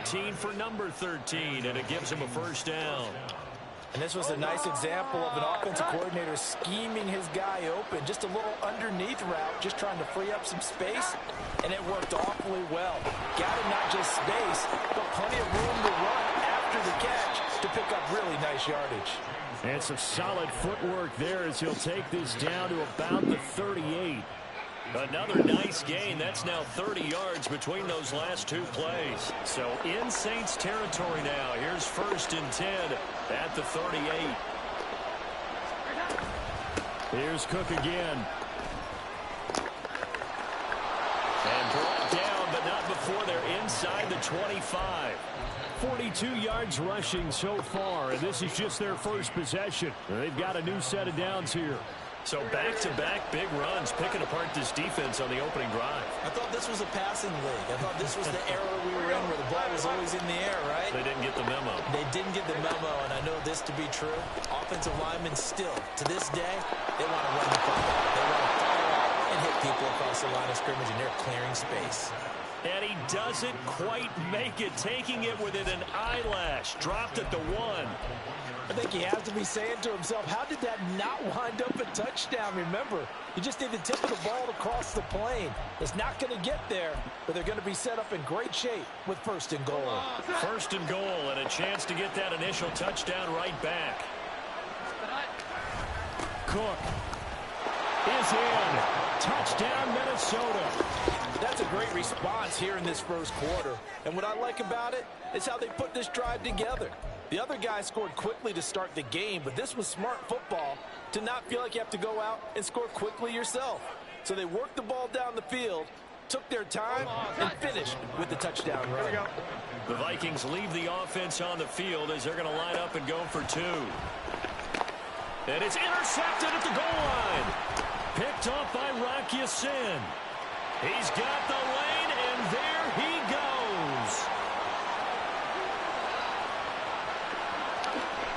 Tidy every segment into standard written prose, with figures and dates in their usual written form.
13 for number 13, and it gives him a first down. And this was a nice example of an offensive coordinator scheming his guy open. Just a little underneath route, just trying to free up some space, and it worked awfully well. Got him not just space, but plenty of room to run after the catch to pick up really nice yardage. And some solid footwork there as he'll take this down to about the 38. Another nice gain. That's now 30 yards between those last two plays. So in Saints territory now. Here's 1st and 10 at the 38. Here's Cook again. And brought down, but not before they're inside the 25. 42 yards rushing so far, and this is just their first possession. They've got a new set of downs here. So back-to-back big runs, picking apart this defense on the opening drive. I thought this was a passing league. I thought this was the era we were in where the ball was always in the air, right? They didn't get the memo. They didn't get the memo, and I know this to be true. Offensive linemen still, to this day, they want to run the ball. They want to fire out and hit people across the line of scrimmage, and they're clearing space. And he doesn't quite make it, taking it within an eyelash. Dropped at the 1. I think he has to be saying to himself, how did that not wind up a touchdown? Remember, you just need the tip of the ball to cross the plane. It's not going to get there, but they're going to be set up in great shape with 1st and goal. 1st and goal, and a chance to get that initial touchdown right back. Cook is in. Touchdown, Minnesota. That's a great response here in this first quarter. And what I like about it is how they put this drive together. The other guy scored quickly to start the game, but this was smart football to not feel like you have to go out and score quickly yourself. So they worked the ball down the field, took their time, and finished with the touchdown run. The Vikings leave the offense on the field as they're going to line up and go for 2. And it's intercepted at the goal line. Picked off by Rock Ya-Sin. He's got the lane, and there he goes.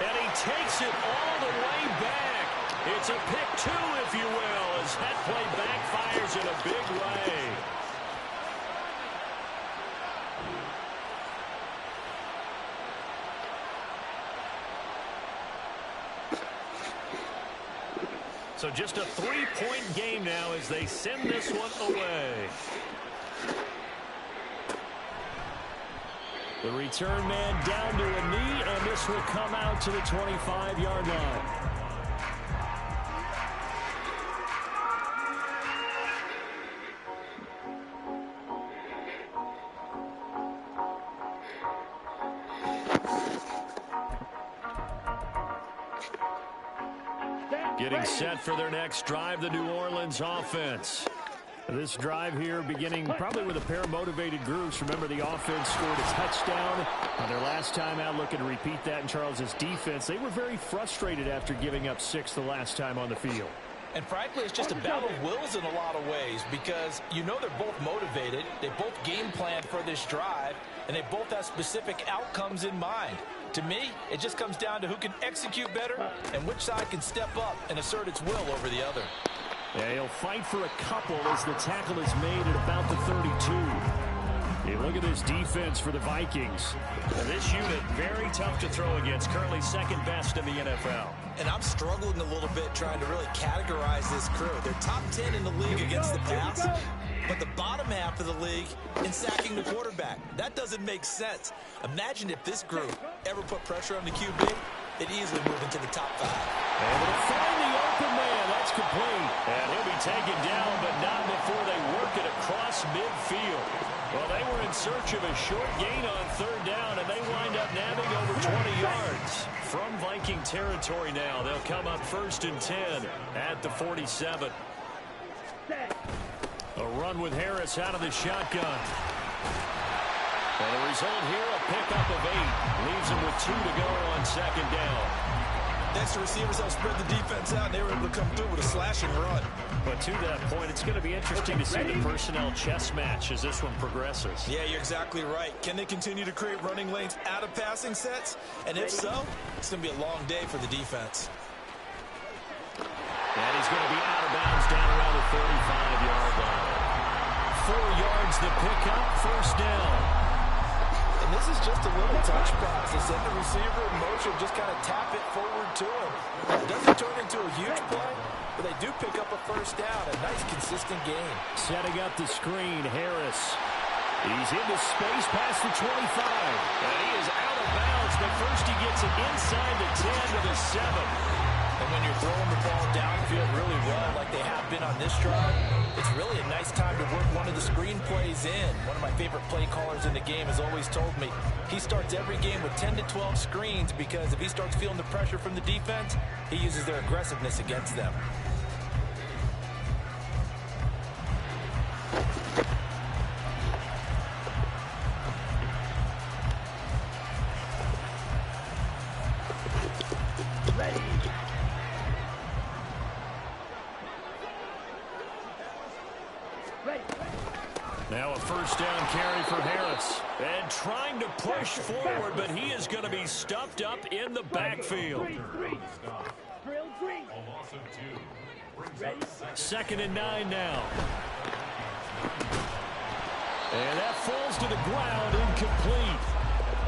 And he takes it all the way back. It's a pick 2, if you will, as that play backfires in a big way. So just a 3-point game now as they send this one away. The return man down to a knee, and this will come out to the 25-yard line. Getting set for their next drive, the New Orleans offense. This drive here beginning probably with a pair of motivated groups. Remember, the offense scored a touchdown on their last time out, looking to repeat that in Charles's defense. They were very frustrated after giving up 6 the last time on the field. And frankly, it's just a battle of wills in a lot of ways because you know they're both motivated. They both game plan for this drive, and they both have specific outcomes in mind. To me, it just comes down to who can execute better and which side can step up and assert its will over the other. Yeah, he'll fight for a couple as the tackle is made at about the 32. Hey, look at this defense for the Vikings. Now, this unit, very tough to throw against, currently 2nd best in the NFL. And I'm struggling a little bit trying to really categorize this crew. They're top 10 in the league against the pass, but the bottom half of the league in sacking the quarterback. That doesn't make sense. Imagine if this group ever put pressure on the QB, they'd easily move into the top 5. Able to find the open man. That's complete. And he'll be taken down, but not before they work it across midfield. Well, they were in search of a short gain on 3rd down, and they wind up nabbing over 20 yards. From Viking territory now, they'll come up 1st and 10 at the 47. A run with Harris out of the shotgun. And the result here, a pickup of 8. Leaves him with 2 to go on 2nd down. Next, the receivers helped spread the defense out, and they were able to come through with a slashing run. But to that point, it's going to be interesting to see the personnel chess match as this one progresses. Yeah, you're exactly right. Can they continue to create running lanes out of passing sets? And if so, it's going to be a long day for the defense. And he's going to be out of bounds down around the 35-yard line. 4 yards the pickup, 1st down. And And this is just a little touch pass to send the receiver in motion, just kind of tap it forward to him. It doesn't turn into a huge play, but they do pick up a first down. A nice, consistent gain. Setting up the screen, Harris. He's into space past the 25. And he is out of bounds, but first he gets it inside the 10 to the 7. And when you're throwing the ball downfield really well, like they have been on this drive, it's really a nice time to work one of the screen plays in. One of my favorite play callers in the game has always told me he starts every game with 10 to 12 screens because if he starts feeling the pressure from the defense, he uses their aggressiveness against them. Now a first down carry for Harris. And trying to push forward, but he is going to be stuffed up in the backfield. 2nd and 9 now. And that falls to the ground, incomplete.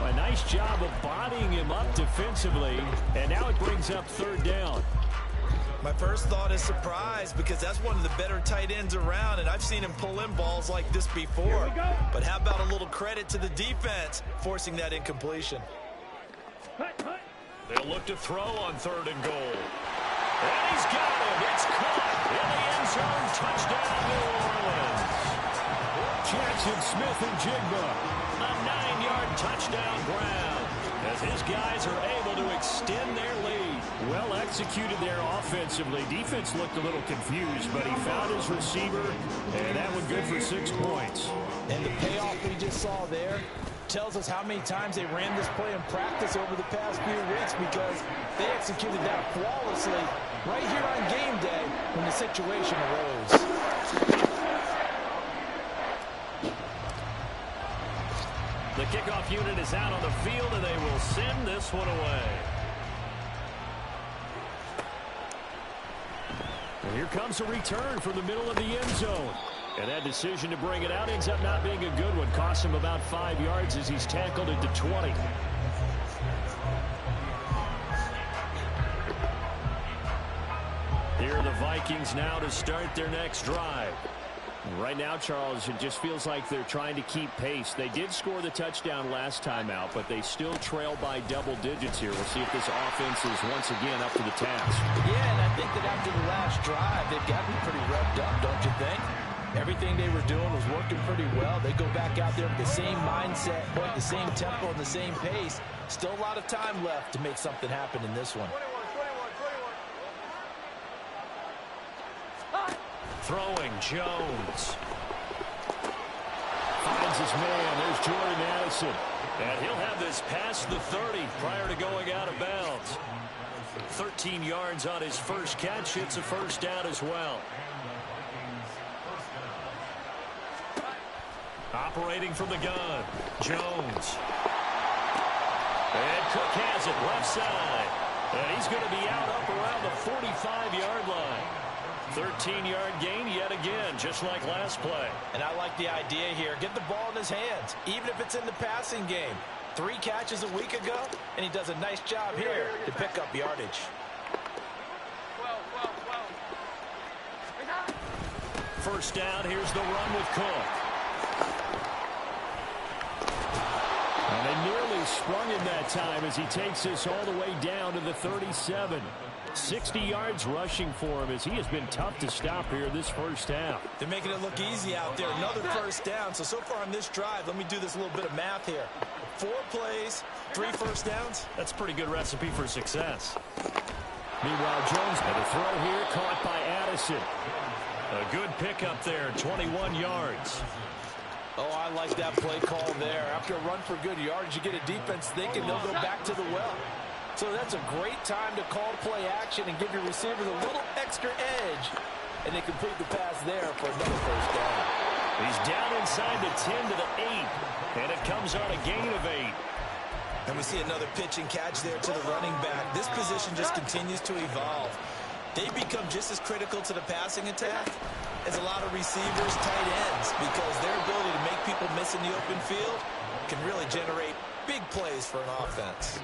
A nice job of bodying him up defensively. And now it brings up 3rd down. My first thought is surprise because that's one of the better tight ends around, and I've seen him pull in balls like this before. But how about a little credit to the defense forcing that incompletion? They'll look to throw on 3rd and goal. And he's got him. It's caught in the end zone. Touchdown, New Orleans. Jackson Smith-Njigba. A 9-yard touchdown ground as his guys are able to extend their lead. Well executed there offensively. Defense looked a little confused, but he found his receiver, and that one good for 6 points. And the payoff we just saw there tells us how many times they ran this play in practice over the past few weeks because they executed that flawlessly right here on game day when the situation arose. The kickoff unit is out on the field, and they will send this one away. And here comes a return from the middle of the end zone. And that decision to bring it out ends up not being a good one. Costs him about 5 yards as he's tackled at the 20. Here are the Vikings now to start their next drive. Right now, Charles, it just feels like they're trying to keep pace. They did score the touchdown last time out, but they still trail by double digits here. We'll see if this offense is once again up to the task. Yeah, and I think that after the last drive, they've got to be pretty revved up, don't you think? Everything they were doing was working pretty well. They go back out there with the same mindset, the same tempo, and the same pace. Still a lot of time left to make something happen in this one. Throwing, Jones. Finds his man. There's Jordan Addison. And he'll have this past the 30 prior to going out of bounds. 13 yards on his first catch. It's a first down as well. Operating from the gun, Jones. And Cook has it left side. And he's going to be out up around the 45-yard line. 13-yard gain yet again, just like last play. And I like the idea here. Get the ball in his hands, even if it's in the passing game. 3 catches a week ago, and he does a nice job here to pick up yardage. First down, here's the run with Cook. And they nearly sprung him that time as he takes this all the way down to the 37. 60 yards rushing for him as he has been tough to stop here this first half. They're making it look easy out there. Another first down. So far on this drive, let me do this little bit of math here. 4 plays, 3 first downs. That's a pretty good recipe for success. Meanwhile, Jones had a throw here caught by Addison. A good pickup there, 21 yards. Oh, I like that play call there. After a run for good yards, you get a defense thinking they'll go back to the well. So that's a great time to call play action and give your receivers a little extra edge. And they complete the pass there for another first down. He's down inside the 10 to the 8. And it comes on a gain of 8. And we see another pitch and catch there to the running back. This position just continues to evolve. They become just as critical to the passing attack as a lot of receivers, tight ends, because their ability to make people miss in the open field can really generate big plays for an offense.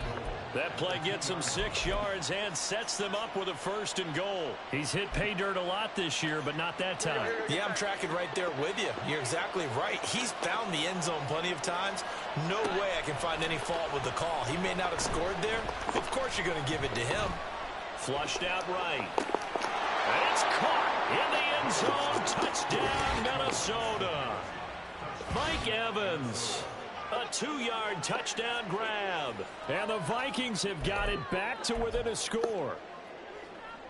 That play gets him 6 yards and sets them up with a 1st and goal. He's hit pay dirt a lot this year, but not that time. Yeah, I'm tracking right there with you. You're exactly right. He's found the end zone plenty of times. No way I can find any fault with the call. He may not have scored there. Of course you're going to give it to him. Flushed out right. And it's caught in the end zone. Touchdown, Minnesota. Mike Evans. A 2-yard touchdown grab. And the Vikings have got it back to within a score.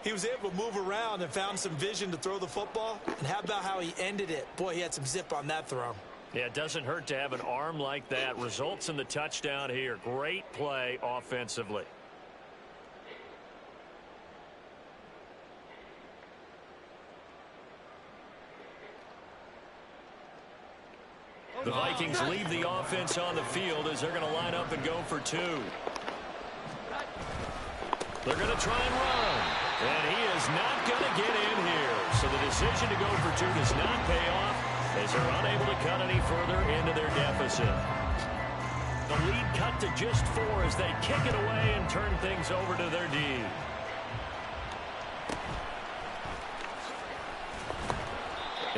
He was able to move around and found some vision to throw the football. And how about how he ended it? Boy, he had some zip on that throw. Yeah, it doesn't hurt to have an arm like that. Results in the touchdown here. Great play offensively. The Vikings leave the offense on the field as they're going to line up and go for 2. They're going to try and run. And he is not going to get in here. So the decision to go for 2 does not pay off as they're unable to cut any further into their deficit. The lead cut to just 4 as they kick it away and turn things over to their D.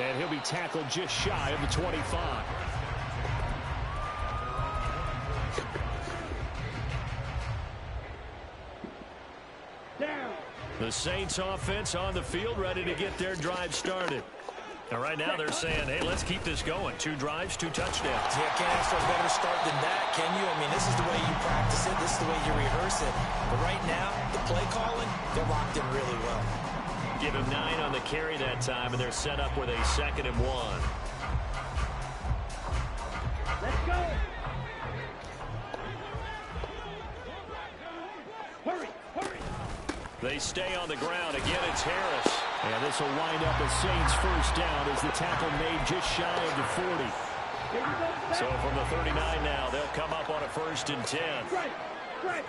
And he'll be tackled just shy of the 25. The Saints offense on the field ready to get their drive started. And right now they're saying, hey, let's keep this going. 2 drives, 2 touchdowns. Yeah, can't ask for a better start than that, can you? I mean, this is the way you practice it. This is the way you rehearse it. But right now, the play calling, they're locked in really well. Give him 9 on the carry that time, and they're set up with a 2nd and 1. Let's go. Hurry, hurry. They stay on the ground. Again, it's Harris. And this will wind up a Saints 1st down as the tackle made just shy of the 40. So from the 39 now, they'll come up on a 1st and 10. Right.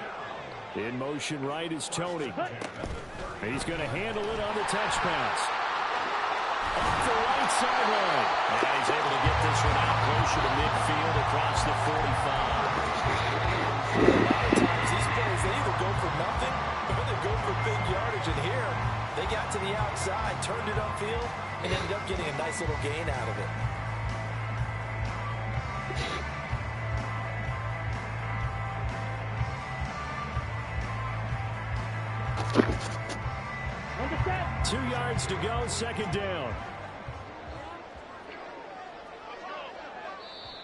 In motion right is Tony. He's going to handle it on the touch pass. Off the right sideline. And he's able to get this one out closer to midfield across the 45. A lot of times these plays, they either go for nothing or they go for big yardage. And here, they got to the outside, turned it upfield, and ended up getting a nice little gain out of it. Understand? 2 yards to go, 2nd down.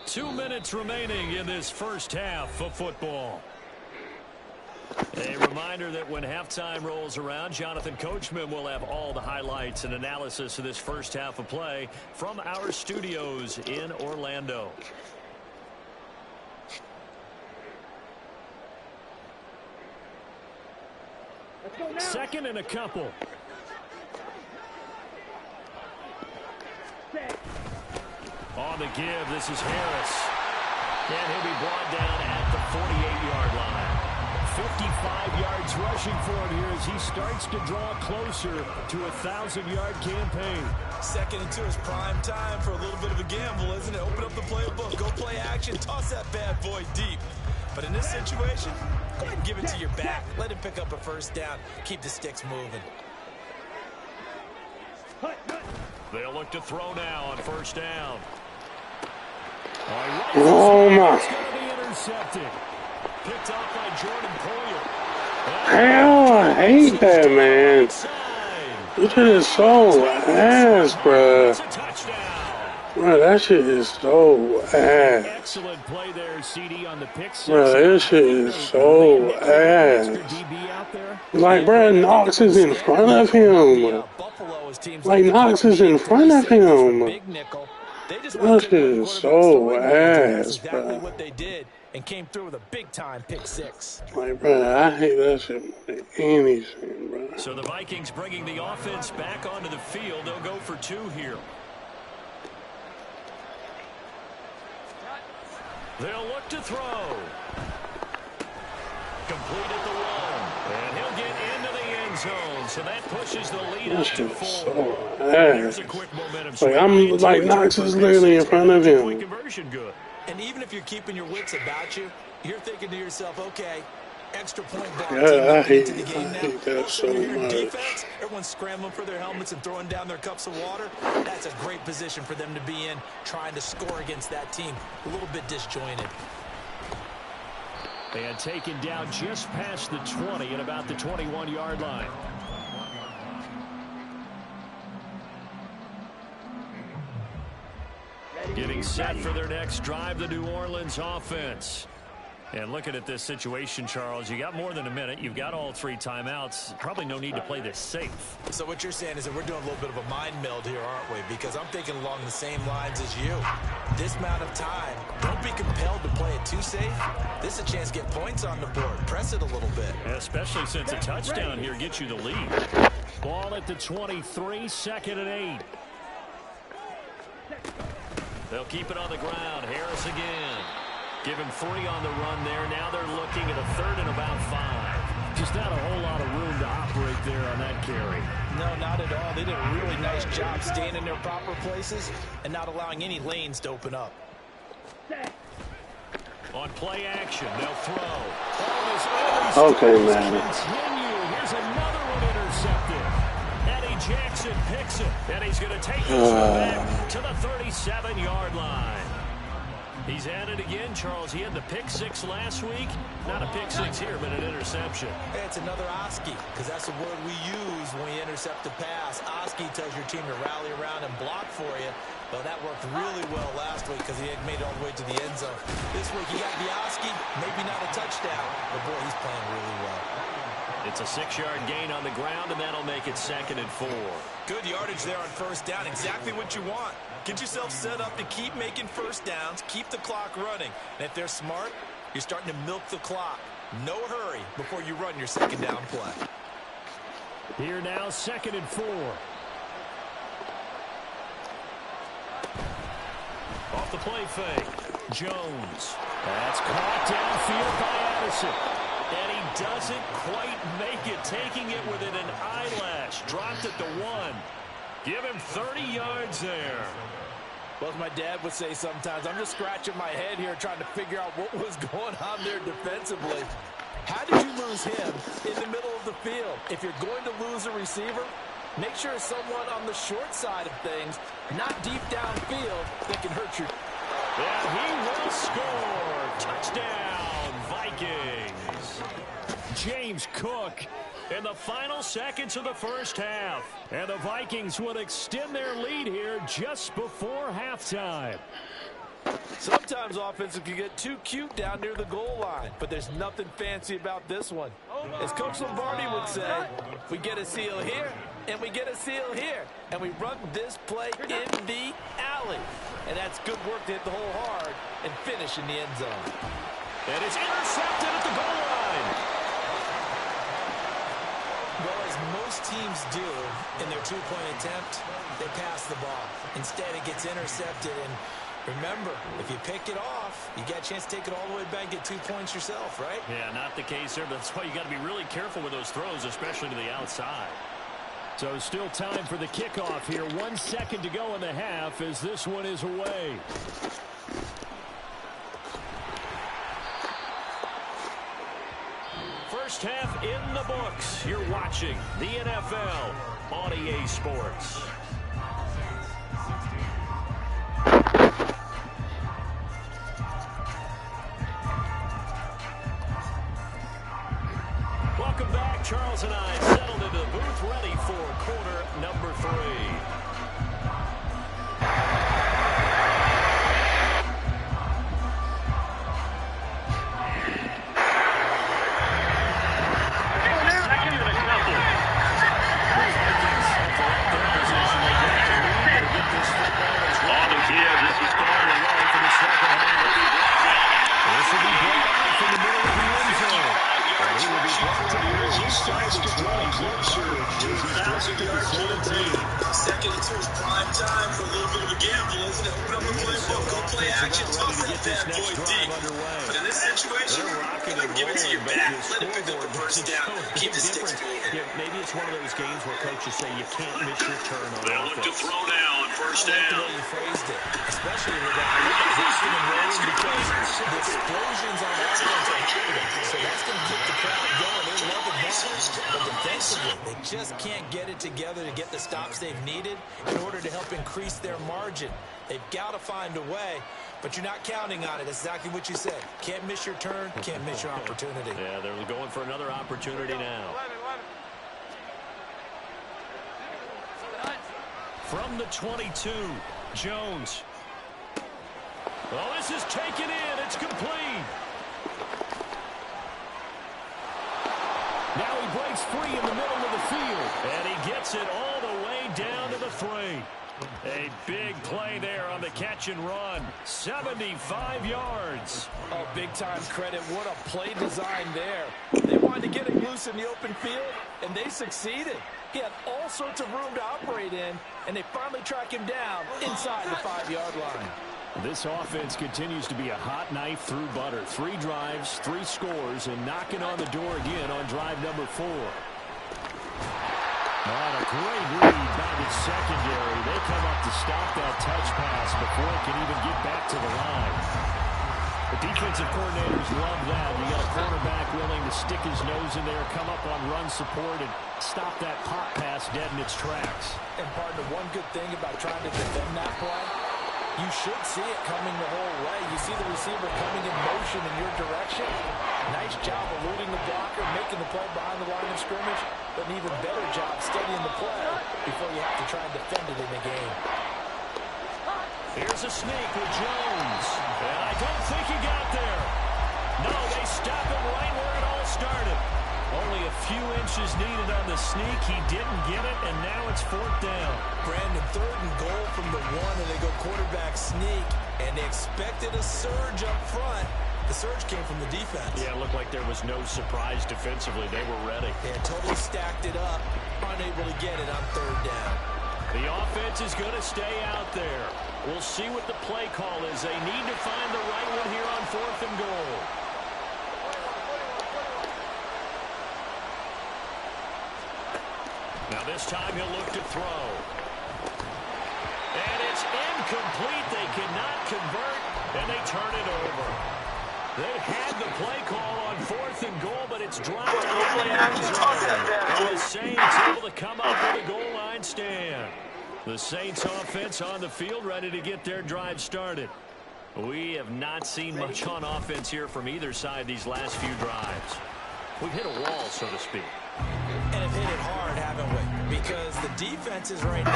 2 minutes remaining in this 1st half of football. A reminder that when halftime rolls around, Jonathan Coachman will have all the highlights and analysis of this 1st half of play from our studios in Orlando. Let's go now. 2nd and a couple. Set. On the give, this is Harris. And he'll be brought down at the 48-yard line. 55 yards rushing for him here as he starts to draw closer to a 1,000-yard campaign. 2nd and 2 is prime time for a little bit of a gamble, isn't it? Open up the playbook, go play action, toss that bad boy deep. But in this situation, go ahead and give it to your back. Let him pick up a 1st down. Keep the sticks moving. They'll look to throw now on 1st down. Oh my. It's going to be intercepted. Picked off by Jordan Poyer. Hell, I hate that, man. This shit is so ass, bruh. It's a touchdown. Bruh, that shit is so ass. Excellent play there, CD, on the pick six. Bruh, this shit is so ass. DB out there. Like, bruh, Knox is in front of him. Like, Knox is in front of him. That shit is so ass, exactly bruh. what they did and came through with a big-time pick 6. Like, bruh, I hate that shit more than anything, bruh. So the Vikings bringing the offense back onto the field. They'll go for 2 here. They'll look to throw. Complete at the 1. And he'll get into the end zone. So that pushes the lead That up shit to is 4. so There's ass. a quick momentum Like, swing. I'm like, Knox is literally in front of him. Conversion good. And even if you're keeping your wits about you, you're thinking to yourself, okay, extra point block team Yeah, I into the hate game now. that so much. Defense, everyone's scrambling for their helmets and throwing down their cups of water. That's a great position for them to be in, trying to score against that team. A little bit disjointed. And taken down just past the 20 at about the 21-yard line. Getting set for their next drive, the New Orleans offense. And looking at this situation, Charles, you got more than a minute. You've got all 3 timeouts. Probably no need to play this safe. So what you're saying is that we're doing a little bit of a mind meld here, aren't we? Because I'm thinking along the same lines as you. This amount of time, don't be compelled to play it too safe. This is a chance to get points on the board. Press it a little bit. Especially since a touchdown here gets you the lead. Ball at the 23, 2nd and 8. They'll keep it on the ground. Harris again. Give him 3 on the run there. Now they're looking at a 3rd and about 5. Just not a whole lot of room to operate there on that carry. No, not at all. They did a really nice job staying in their proper places and not allowing any lanes to open up. On play action, they'll throw. Okay, man. Continue. Here's another one intercepted. Eddie Jackson picks it, and he's going to take this one back to the 37-yard line. He's at it again, Charles. He had the pick 6 last week. Not a pick 6 here, but an interception. Hey, it's another Oski, because that's the word we use when we intercept the pass. Oski tells your team to rally around and block for you. Well, that worked really well last week because he had made it all the way to the end zone. This week, he got the Oski, maybe not a touchdown, but boy, he's playing really well. It's a 6-yard gain on the ground, and that'll make it 2nd and 4. Good yardage there on 1st down. Exactly what you want. Get yourself set up to keep making 1st downs, keep the clock running. And if they're smart, you're starting to milk the clock. No hurry before you run your 2nd down play. Here now, 2nd and 4. Off the play fake. Jones. That's caught downfield by Addison. And he doesn't quite make it, taking it within an eyelash. Dropped at the 1. Give him 30 yards there. Well, as my dad would say sometimes, I'm just scratching my head here trying to figure out what was going on there defensively. How did you lose him in the middle of the field? If you're going to lose a receiver, make sure it's someone on the short side of things, not deep downfield, that can hurt you. And he will score. Touchdown, Vikings. James Cook in the final seconds of the 1st half. And the Vikings would extend their lead here just before halftime. Sometimes offenses can get too cute down near the goal line, but there's nothing fancy about this one. As Coach Lombardi would say, we get a seal here, and we get a seal here, and we run this play in the alley. And that's good work to hit the hole hard and finish in the end zone. And it's intercepted at the goal line. Well, as most teams do in their 2-point attempt, they pass the ball. Instead, it gets intercepted. And remember, if you pick it off, you get a chance to take it all the way back and get 2 points yourself, right? Yeah, not the case there. But that's why you got to be really careful with those throws, especially to the outside. So still time for the kickoff here. 1 second to go in the half as this one is away. First half in the books. You're watching the NFL on EA Sports. Welcome back. Charles and I settled into the booth, ready for quarter number 3. Position Prime time for a little bit of a gamble, isn't it? Open up the playbook, go play action, toss that bad boy deep. But in this situation, give it to your back. Let it pick up the first down. Keep the sticks moving. Yeah, maybe it's one of those games where coaches say you can't miss your turn on They'll look to throw now on first I like the down. way you phrased it, especially with that rocking and rolling, because the explosions on offense are happening. So that's going to keep the crowd going. They're loving that. But defensively, they just can't get it together to get the stops they've needed in order to help increase their margin. They've got to find a way, but you're not counting on it. That's exactly what you said. Can't miss your turn, can't miss your opportunity. Yeah, they're going for another opportunity now. From the 22, Jones. Oh, this is taken in. It's complete. Now he breaks free in the middle of the field. And he gets it all the way down to the 3. A big play there on the catch and run. 75 yards. Oh, big-time credit. What a play design there. They wanted to get him loose in the open field, and they succeeded. He had all sorts of room to operate in, and they finally track him down inside the 5-yard line. This offense continues to be a hot knife through butter. 3 drives, 3 scores, and knocking on the door again on drive number 4. And a great read by the secondary. They come up to stop that touch pass before it can even get back to the line. The defensive coordinators love that. You got a quarterback willing to stick his nose in there, come up on run support, and stop that pop pass dead in its tracks. And partner, one good thing about trying to defend that play, you should see it coming the whole way. You see the receiver coming in motion in your direction. Nice job eluding the blocker, making the play behind the line of scrimmage, but an even better job studying the play before you have to try and defend it in the game. Here's a sneak with Jones. And I don't think he got there. No, they stop him right where it all started. Only a few inches needed on the sneak. He didn't get it, and now it's 4th down. Brandon, 3rd and goal from the 1, and they go quarterback sneak, and they expected a surge up front. The surge came from the defense. Yeah, it looked like there was no surprise defensively. They were ready. They had totally stacked it up, unable to get it on 3rd down. The offense is going to stay out there. We'll see what the play call is. They need to find the right one here on 4th and goal. Now this time he'll look to throw. And it's incomplete. They cannot convert, and they turn it over. They had the play call on 4th and goal, but it's dropped out of the end zone. And the Saints able to come up with a goal line stand. The Saints offense on the field, ready to get their drive started. We have not seen much on offense here from either side these last few drives. We've hit a wall, so to speak. And have hit it hard, haven't we? Because the defenses right now,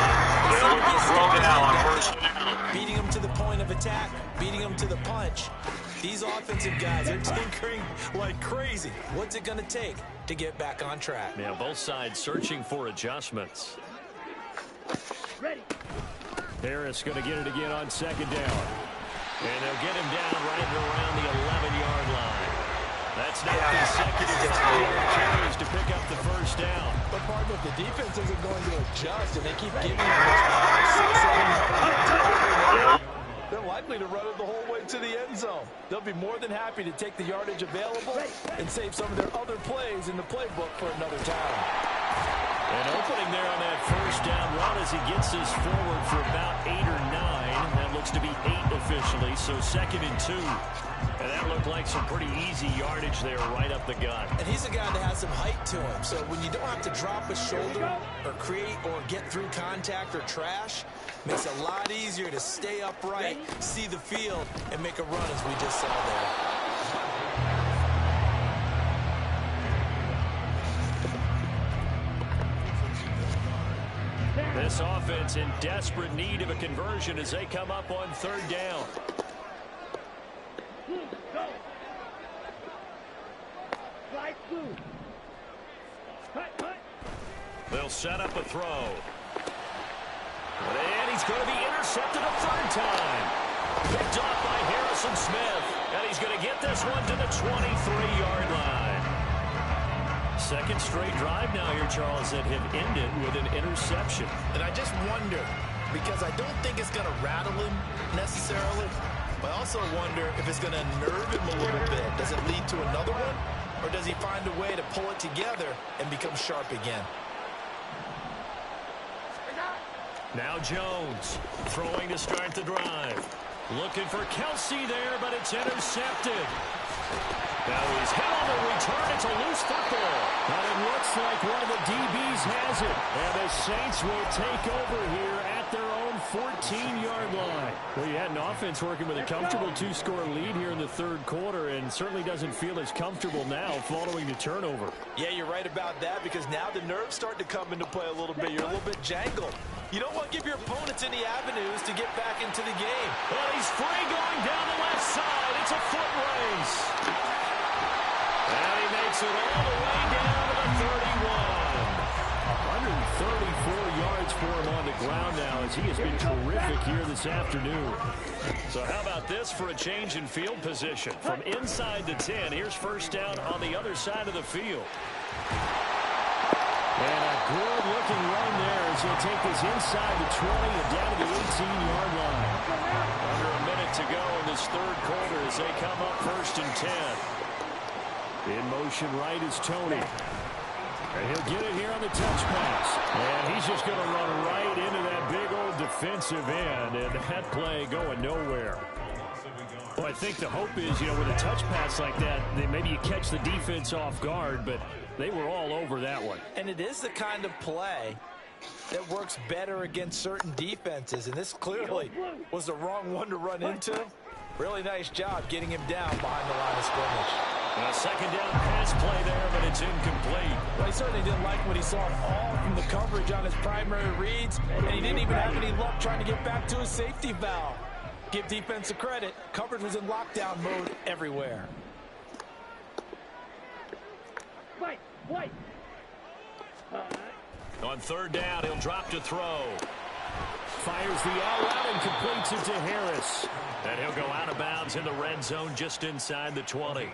beating them to the point of attack, beating them to the punch. These offensive guys are tinkering like crazy. What's it going to take to get back on track? Yeah, both sides searching for adjustments. Ready. Harris going to get it again on 2nd down. And they'll get him down right around the 11-yard line. That's not consecutive carries to pick up the 1st down. But partner, the defense isn't going to adjust, and they keep giving them 6, 7 they're likely to run it the whole way to the end zone. They'll be more than happy to take the yardage available and save some of their other plays in the playbook for another time. And opening there on that 1st down run as he gets this forward for about 8 or 9. That looks to be 8 officially, so 2nd and 2. And that looked like some pretty easy yardage there right up the gut. And he's a guy that has some height to him. So when you don't have to drop a shoulder or create or get through contact or trash, makes it a lot easier to stay upright, see the field, and make a run as we just saw there. This offense in desperate need of a conversion as they come up on 3rd down. Go. Slide through. Cut. They'll set up a throw. And he's going to be intercepted a 3rd time. Picked off by Harrison Smith. And he's going to get this one to the 23-yard line. 2nd straight drive now here, Charles, that have ended with an interception. And I just wonder, because I don't think it's going to rattle him necessarily. But I also wonder if it's going to nerve him a little bit. Does it lead to another one? Or does he find a way to pull it together and become sharp again? Now Jones throwing to start the drive. Looking for Kelsey there, but it's intercepted. Now he's hit on the return. It's a loose football. And it looks like one of the DBs has it. And the Saints will take over here at their own 14-yard line. Well, you had an offense working with a comfortable 2-score lead here in the third quarter, and certainly doesn't feel as comfortable now following the turnover. Yeah, you're right about that, because now the nerves start to come into play a little bit. You're a little bit jangled. You don't want to give your opponents any avenues to get back into the game. Well, he's free going down the left side. It's a foot race. And he makes it all the way down to the 31. 134 yards for him on the ground now, as he has been terrific here this afternoon. So how about this for a change in field position? From inside the 10, here's first down on the other side of the field. And a good-looking run there as he'll take this inside the 20 and down to the 18-yard line. Under a minute to go in this third quarter as they come up first and 10. In motion right is Tony. And he'll get it here on the touch pass. And he's just going to run right into that big old defensive end. And that play going nowhere. Well, I think the hope is, with a touch pass like that, then maybe you catch the defense off guard, but they were all over that one. And it is the kind of play that works better against certain defenses. And this clearly was the wrong one to run into. Really nice job getting him down behind the line of scrimmage. A second down pass play there, but it's incomplete. Well, he certainly didn't like what he saw at all from the coverage on his primary reads, and he didn't even have any luck trying to get back to his safety valve. Give defense a credit. Coverage was in lockdown mode everywhere. Wait. On third down, he'll drop to throw. Fires the out route and completes it to Harris. And he'll go out of bounds in the red zone just inside the 20.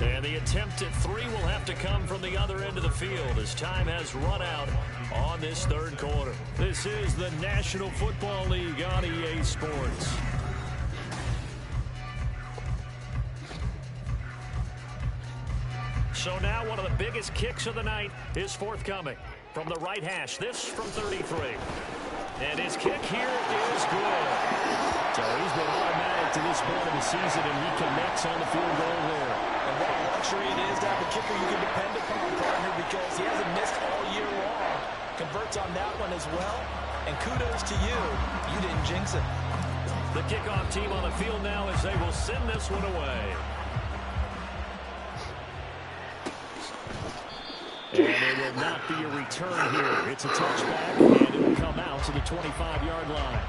And the attempt at 3 will have to come from the other end of the field as time has run out on this third quarter. This is the National Football League on EA Sports. So now one of the biggest kicks of the night is forthcoming from the right hash. This from 33. And his kick here is good. So he's been automatic to this point of the season, and he connects on the field goal there. And what a luxury it is to have a kicker you can depend upon, partner, because he hasn't missed all year long. Converts on that one as well. And kudos to you. You didn't jinx it. The kickoff team on the field now as they will send this one away. And there will not be a return here. It's a touchback, and it will come out to the 25-yard line.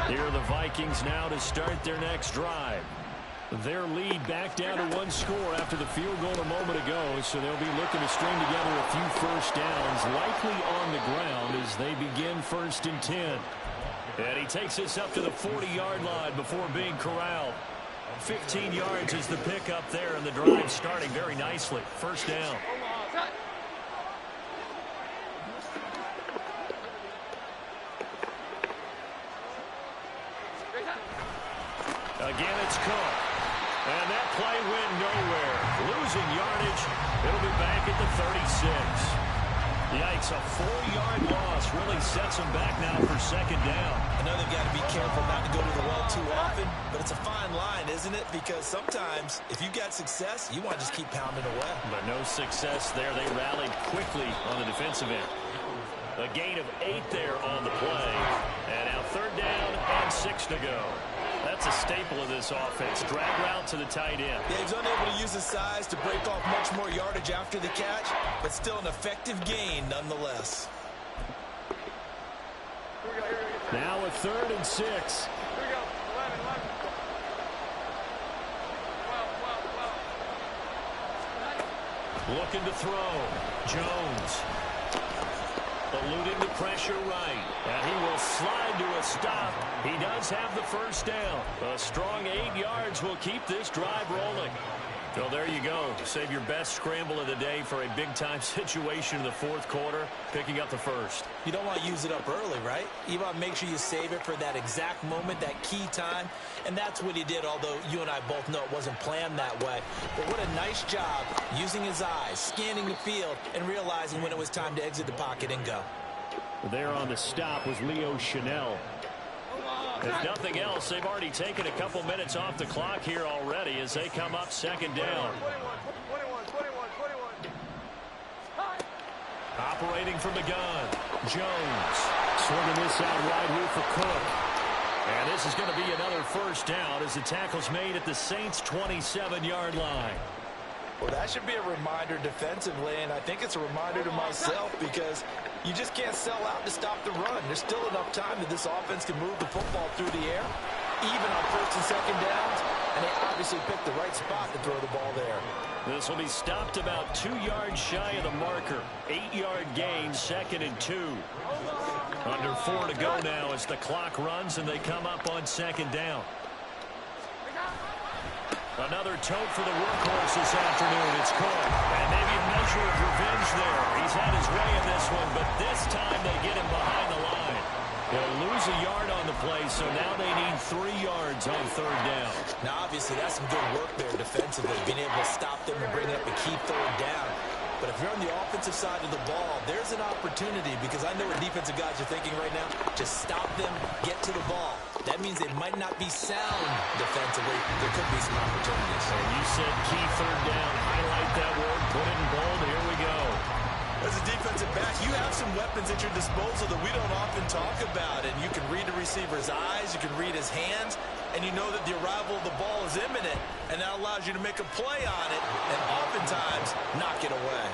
Here are the Vikings now to start their next drive. Their lead back down to 1 score after the field goal a moment ago, so they'll be looking to string together a few first downs, likely on the ground as they begin first and 10. And he takes this up to the 40-yard line before being corralled. 15 yards is the pickup there, and the drive starting very nicely. First down. Again, it's Cook. And that play went nowhere. Losing yardage. It'll be back at the 36. Yikes, a 4-yard loss really sets them back now for second down. I know they've got to be careful not to go to the well too often, but it's a fine line, isn't it? Because sometimes, if you've got success, you want to just keep pounding away. But no success there. They rallied quickly on the defensive end. A gain of 8 there on the play. And now third down and 6 to go. That's a staple of this offense. Drag route to the tight end. Yeah, he's unable to use his size to break off much more yardage after the catch, but still an effective gain nonetheless. Now a third and 6. Here we go. 11. Looking to throw. Jones. eluding the pressure right. And he will slide to a stop. He does have the first down. A strong 8 yards will keep this drive rolling. Well, there you go. Save your best scramble of the day for a big-time situation in the fourth quarter, picking up the first. You don't want to use it up early, right? You want to make sure you save it for that exact moment, that key time. And that's what he did, although you and I both know it wasn't planned that way. But what a nice job using his eyes, scanning the field, and realizing when it was time to exit the pocket and go. There on the stop was Leo Chanel. If nothing else, they've already taken a couple minutes off the clock here already as they come up second down. Operating from the gun, Jones swinging this out right here for Cook. And this is going to be another first down as the tackle's made at the Saints' 27-yard line. Well, that should be a reminder defensively, and I think it's a reminder to myself because you just can't sell out to stop the run. There's still enough time that this offense can move the football through the air, even on first and second downs, and they obviously picked the right spot to throw the ball there. This will be stopped about 2 yards shy of the marker. 8-yard gain, 2nd and 2. Under 4 to go now as the clock runs and they come up on second down. Another tote for the workhorse this afternoon. It's Cook. And maybe a measure of revenge there. He's had his way in this one, but this time they get him behind the line. They'll lose a yard on the play, so now they need 3 yards on third down. Now, obviously, that's some good work there defensively, being able to stop them and bring up a key third down. But if you're on the offensive side of the ball, there's an opportunity because I know what defensive guys are thinking right now. Just stop them, get to the ball. That means they might not be sound defensively. There could be some opportunities. And you said key third down. Highlight that word, put it in bold. Here we go. As a defensive back, you have some weapons at your disposal that we don't often talk about. And you can read the receiver's eyes, you can read his hands, and you know that the arrival of the ball is imminent, and that allows you to make a play on it and oftentimes knock it away.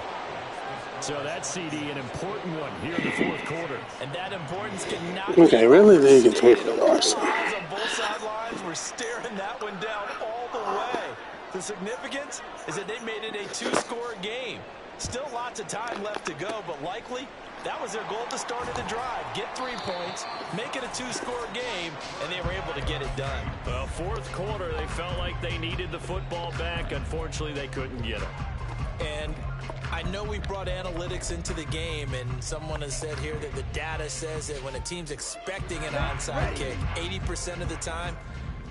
So that's CD, an important one here in the fourth quarter. And that importance cannot Okay, really did get $24. On both sidelines, we're staring that one down all the way. The significance is that they made it a 2-score game. Still lots of time left to go, but likely that was their goal at the start of the drive. Get 3 points, make it a 2-score game, and they were able to get it done. Well, fourth quarter, they felt like they needed the football back. Unfortunately, they couldn't get it. And I know we brought analytics into the game, and someone has said here that the data says that when a team's expecting an onside kick, 80% of the time,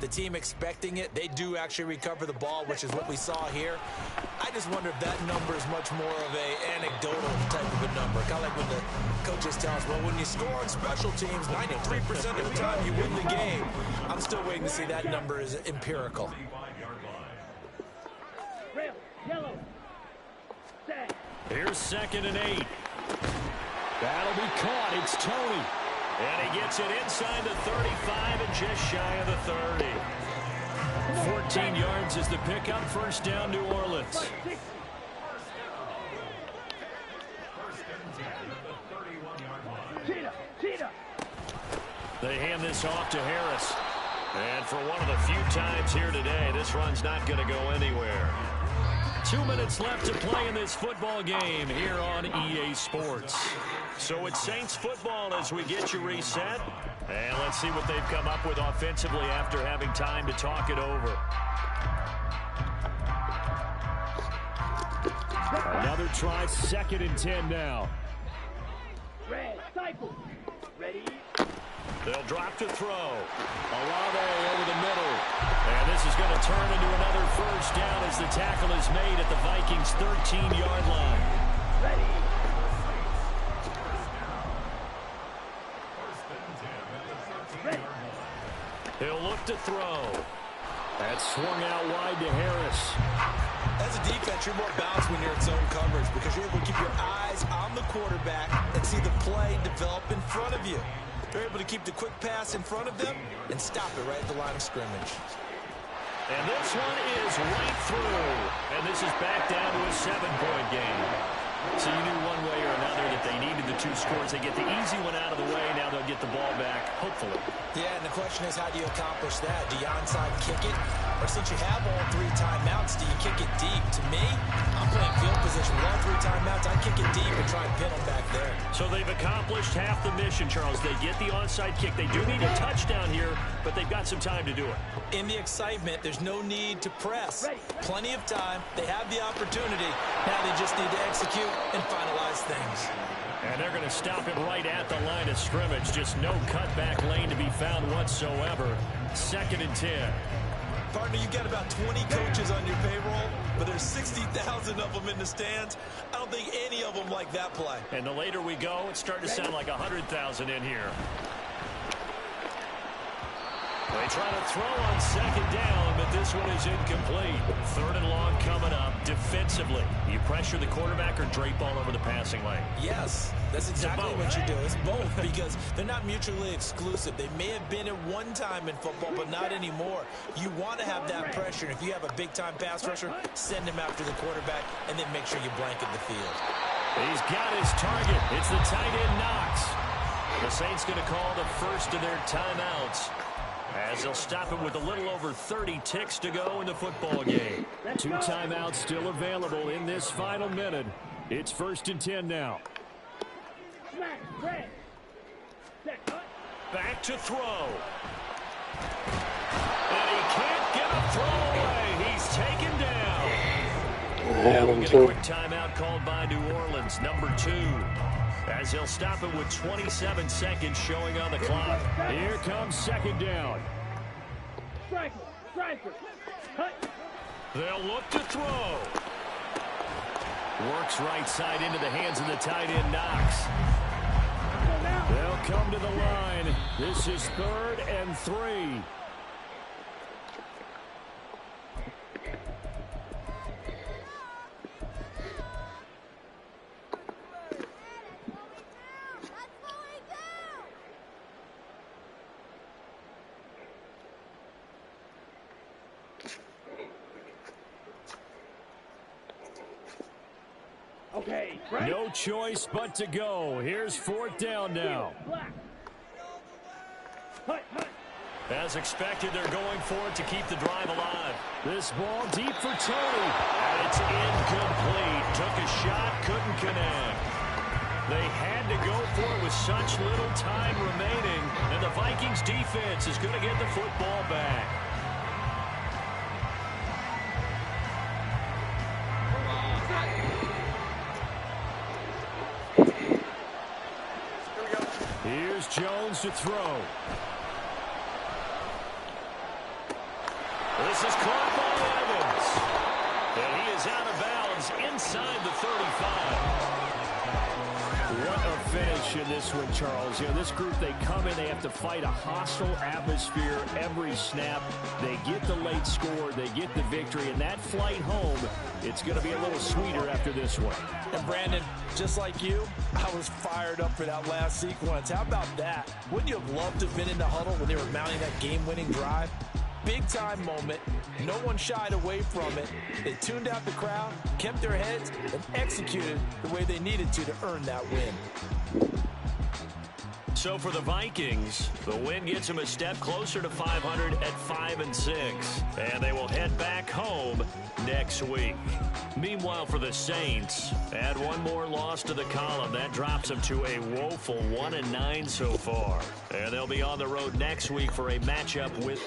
the team expecting it, they do actually recover the ball, which is what we saw here. I just wonder if that number is much more of an anecdotal type of a number. Kind of like when the coaches tell us, well, when you score on special teams, 93% of the time you win the game. I'm still waiting to see that number is empirical. Red, yellow. Set. Here's 2nd and 8. That'll be caught. It's Tony. And he gets it inside the 35 and just shy of the 30. 14 yards is the pickup. First down, New Orleans. They hand this off to Harris. And for one of the few times here today, this run's not going to go anywhere. 2 minutes left to play in this football game here on EA Sports. So it's Saints football as we get you reset. And let's see what they've come up with offensively after having time to talk it over. Another try, 2nd and 10 now. Red, cycle. Ready. They'll drop to throw. Olave over the middle. And this is going to turn into another first down as the tackle is made at the Vikings' 13-yard line. Ready. Ready. He'll look to throw. That's swung out wide to Harris. As a defense, you're more balanced when you're in zone coverage because you're able to keep your eyes on the quarterback and see the play develop in front of you. They're able to keep the quick pass in front of them and stop it right at the line of scrimmage. And this one is right through. And this is back down to a 7-point game. So you knew one way or another that they needed the 2 scores. They get the easy one out of the way. Now they'll get the ball back, hopefully. Yeah, and the question is, how do you accomplish that? Do you onside kick it? Or since you have all 3 timeouts, do you kick it deep? To me, I'm playing field position. With all 3 timeouts, I kick it deep and try and pin them back there. So they've accomplished half the mission, Charles. They get the onside kick. They do need a touchdown here, but they've got some time to do it. In the excitement, there's no need to press. Plenty of time. They have the opportunity. Now they just need to execute and finalize things. And they're going to stop it right at the line of scrimmage. Just no cutback lane to be found whatsoever. 2nd and 10. Partner, you've got about 20 coaches on your payroll, but there's 60,000 of them in the stands. I don't think any of them like that play. And the later we go, it's starting to sound like 100,000 in here. They try to throw on 2nd down, but this one is incomplete. 3rd and long coming up defensively. You pressure the quarterback or drape all over the passing lane? Yes, that's exactly what you do. It's both because they're not mutually exclusive. They may have been at one time in football, but not anymore. You want to have that pressure. If you have a big-time pass rusher, send him after the quarterback, and then make sure you blanket the field. He's got his target. It's the tight end, Knox. The Saints going to call the first of their timeouts, as they'll stop him with a little over 30 ticks to go in the football game. 2 timeouts still available in this final minute. It's 1st and 10 now. Back to throw. And he can't get a throw away. He's taken down. Now we'll get a quick timeout called by New Orleans, number 2. As they'll stop it with 27 seconds showing on the clock. Here comes 2nd down. They'll look to throw. Works right side into the hands of the tight end, Knox. They'll come to the line. This is 3rd and 3. No choice but to go. Here's 4th down now. As expected, they're going for it to keep the drive alive. This ball deep for Tony. And it's incomplete. Took a shot, couldn't connect. They had to go for it with such little time remaining. And the Vikings defense is going to get the football back. Here's Jones to throw. This is caught by Evans. And he is out of bounds inside the 35. What a finish in this one, Charles. You know, this group, they come in, they have to fight a hostile atmosphere every snap. They get the late score, they get the victory, and that flight home, it's going to be a little sweeter after this one. And Brandon, just like you, I was fired up for that last sequence. How about that? Wouldn't you have loved to have been in the huddle when they were mounting that game-winning drive? Big-time moment. No one shied away from it. They tuned out the crowd, kept their heads, and executed the way they needed to earn that win. So for the Vikings, the win gets them a step closer to 500 at 5-6. And they will head back home next week. Meanwhile, for the Saints, add one more loss to the column. That drops them to a woeful 1-9 so far. And they'll be on the road next week for a matchup with